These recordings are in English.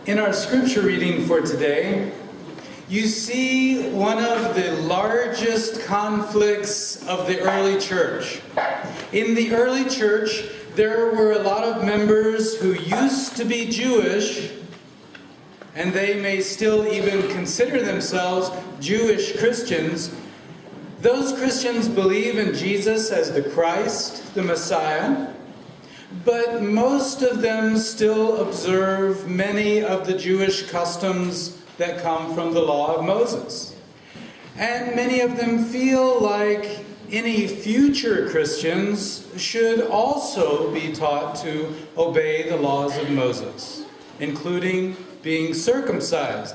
In our scripture reading for today, you see one of the largest conflicts of the early church. In the early church, there were a lot of members who used to be Jewish, and they may still even consider themselves Jewish Christians. Those Christians believe in Jesus as the Christ, the Messiah, but most of them still observe many of the Jewish customs that come from the law of Moses. And many of them feel like any future Christians should also be taught to obey the laws of Moses, including being circumcised,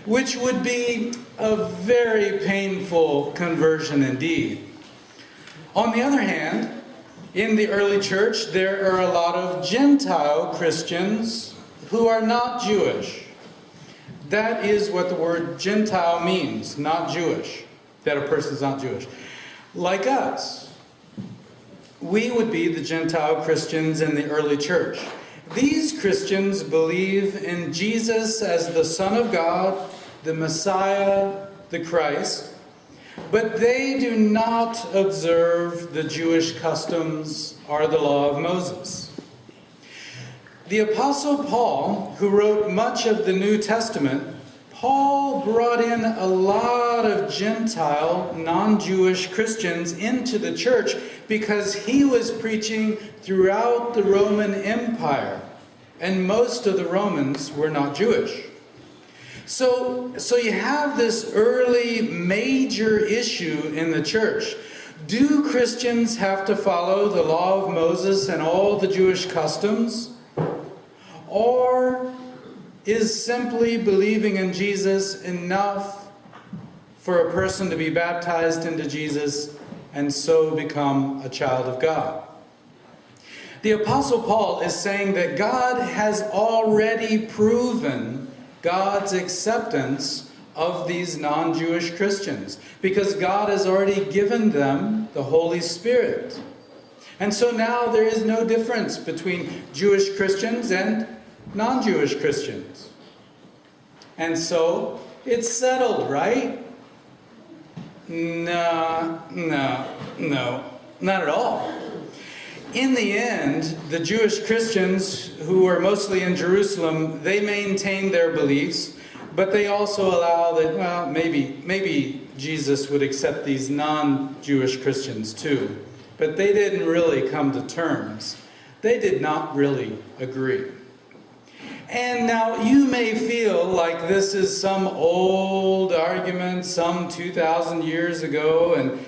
which would be a very painful conversion indeed. On the other hand, in the early church, there are a lot of Gentile Christians who are not Jewish. That is what the word Gentile means, not Jewish, that a person's not Jewish. Like us, we would be the Gentile Christians in the early church. These Christians believe in Jesus as the Son of God, the Messiah, the Christ, but they do not observe the Jewish customs or the law of Moses. The Apostle Paul, who wrote much of the New Testament, Paul brought in a lot of Gentile, non-Jewish Christians into the church because he was preaching throughout the Roman Empire, and most of the Romans were not Jewish. So you have this early major issue in the church. Do Christians have to follow the law of Moses and all the Jewish customs? Or is simply believing in Jesus enough for a person to be baptized into Jesus and so become a child of God? The Apostle Paul is saying that God has already proven God's acceptance of these non-Jewish Christians, because God has already given them the Holy Spirit. And so now there is no difference between Jewish Christians and non-Jewish Christians. And so it's settled, right? No, not at all. In the end, the Jewish Christians, who were mostly in Jerusalem, they maintained their beliefs, but they also allow that, well, maybe Jesus would accept these non-Jewish Christians too. But they didn't really come to terms. They did not really agree. And now you may feel like this is some old argument, some 2,000 years ago, and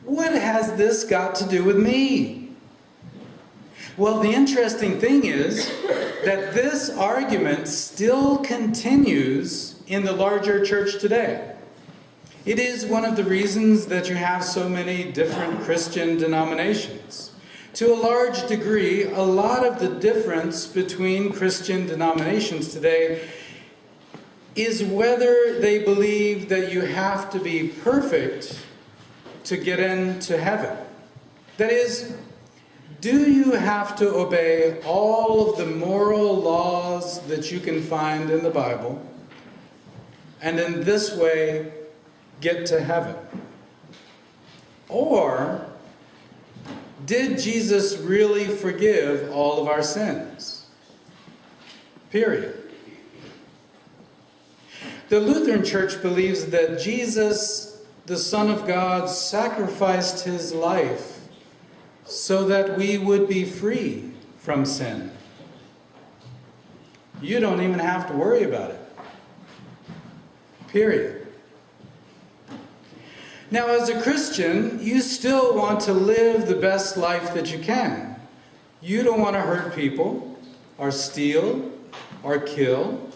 what has this got to do with me? Well, the interesting thing is that this argument still continues in the larger church today. It is one of the reasons that you have so many different Christian denominations. To a large degree, a lot of the difference between Christian denominations today is whether they believe that you have to be perfect to get into heaven. That is, do you have to obey all of the moral laws that you can find in the Bible, and in this way get to heaven? Or did Jesus really forgive all of our sins? Period. The Lutheran Church believes that Jesus, the Son of God, sacrificed his life so that we would be free from sin. You don't even have to worry about it. Period. Now, as a Christian, you still want to live the best life that you can. You don't want to hurt people, or steal, or kill.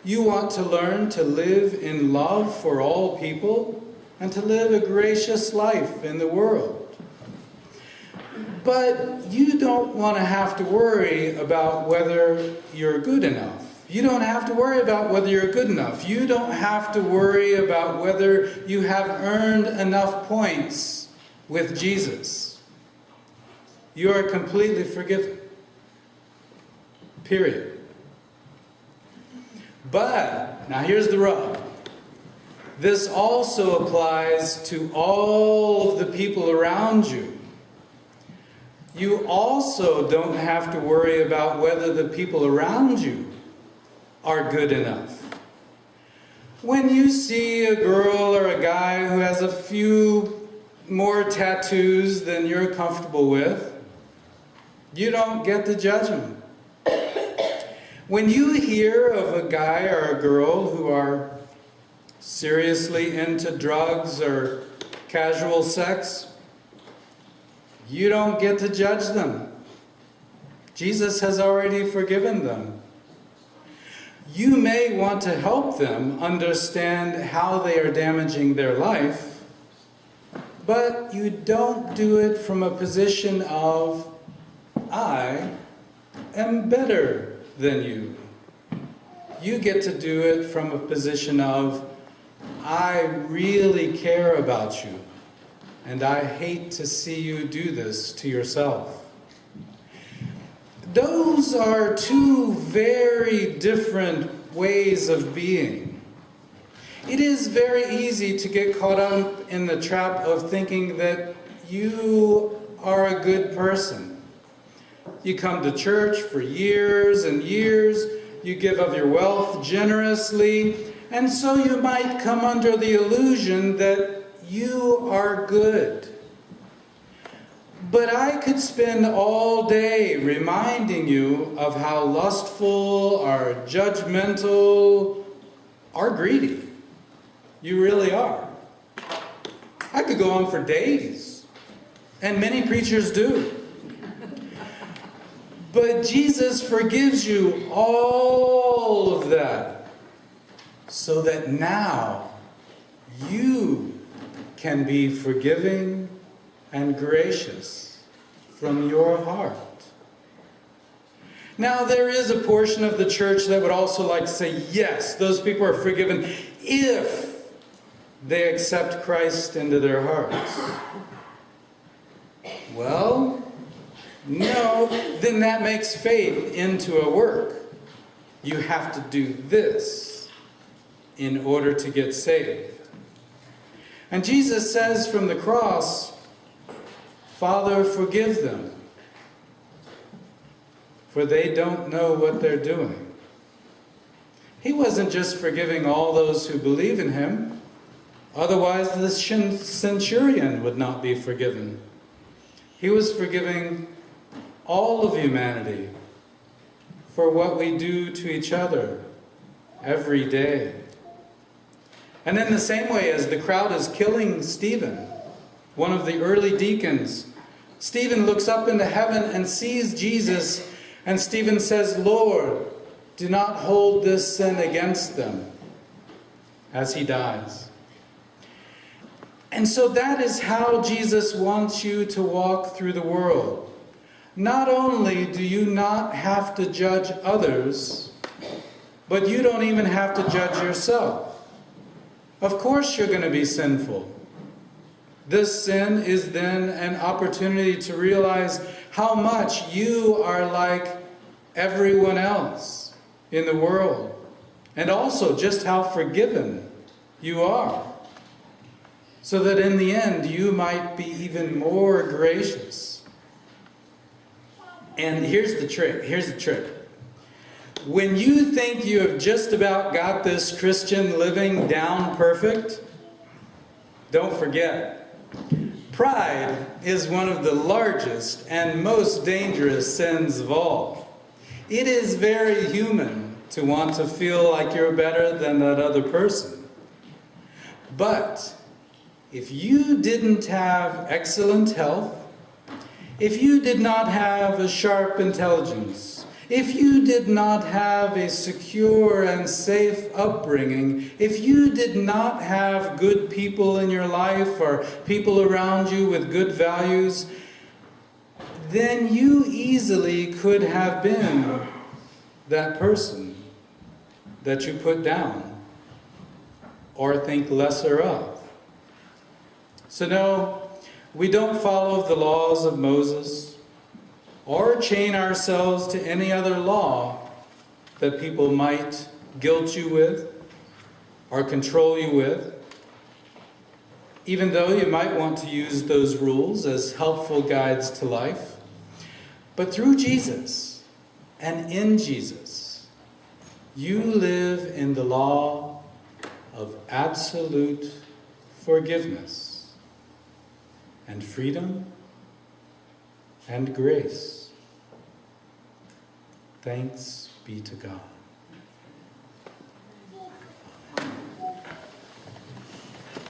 You want to learn to live in love for all people, and to live a gracious life in the world. But you don't want to have to worry about whether you're good enough. You don't have to worry about whether you're good enough. You don't have to worry about whether you have earned enough points with Jesus. You are completely forgiven. Period. But, now here's the rub. This also applies to all of the people around you. You also don't have to worry about whether the people around you are good enough. When you see a girl or a guy who has a few more tattoos than you're comfortable with, you don't get to judge him. When you hear of a guy or a girl who are seriously into drugs or casual sex, you don't get to judge them. Jesus has already forgiven them. You may want to help them understand how they are damaging their life, but you don't do it from a position of, I am better than you. You get to do it from a position of, I really care about you, and I hate to see you do this to yourself. Those are two very different ways of being. It is very easy to get caught up in the trap of thinking that you are a good person. You come to church for years and years, you give of your wealth generously, and so you might come under the illusion that you are good. But I could spend all day reminding you of how lustful or judgmental or greedy you really are. I could go on for days, and many preachers do. But Jesus forgives you all of that, so that now you can be forgiving and gracious from your heart. Now, there is a portion of the church that would also like to say, yes, those people are forgiven if they accept Christ into their hearts. Well, no, then that makes faith into a work. You have to do this in order to get saved. And Jesus says from the cross, Father, forgive them, for they don't know what they're doing. He wasn't just forgiving all those who believe in him. Otherwise, the centurion would not be forgiven. He was forgiving all of humanity for what we do to each other every day. And in the same way as the crowd is killing Stephen, one of the early deacons, Stephen looks up into heaven and sees Jesus, and Stephen says, Lord, do not hold this sin against them, as he dies. And so that is how Jesus wants you to walk through the world. Not only do you not have to judge others, but you don't even have to judge yourself. Of course you're going to be sinful. This sin is then an opportunity to realize how much you are like everyone else in the world, and also just how forgiven you are, so that in the end you might be even more gracious. And here's the trick. When you think you have just about got this Christian living down perfect, don't forget, pride is one of the largest and most dangerous sins of all. It is very human to want to feel like you're better than that other person. But if you didn't have excellent health, if you did not have a sharp intelligence, if you did not have a secure and safe upbringing, if you did not have good people in your life or people around you with good values, then you easily could have been that person that you put down or think lesser of. So no, we don't follow the laws of Moses or chain ourselves to any other law that people might guilt you with, or control you with, even though you might want to use those rules as helpful guides to life. But through Jesus and in Jesus, you live in the law of absolute forgiveness and freedom and grace. Thanks be to God.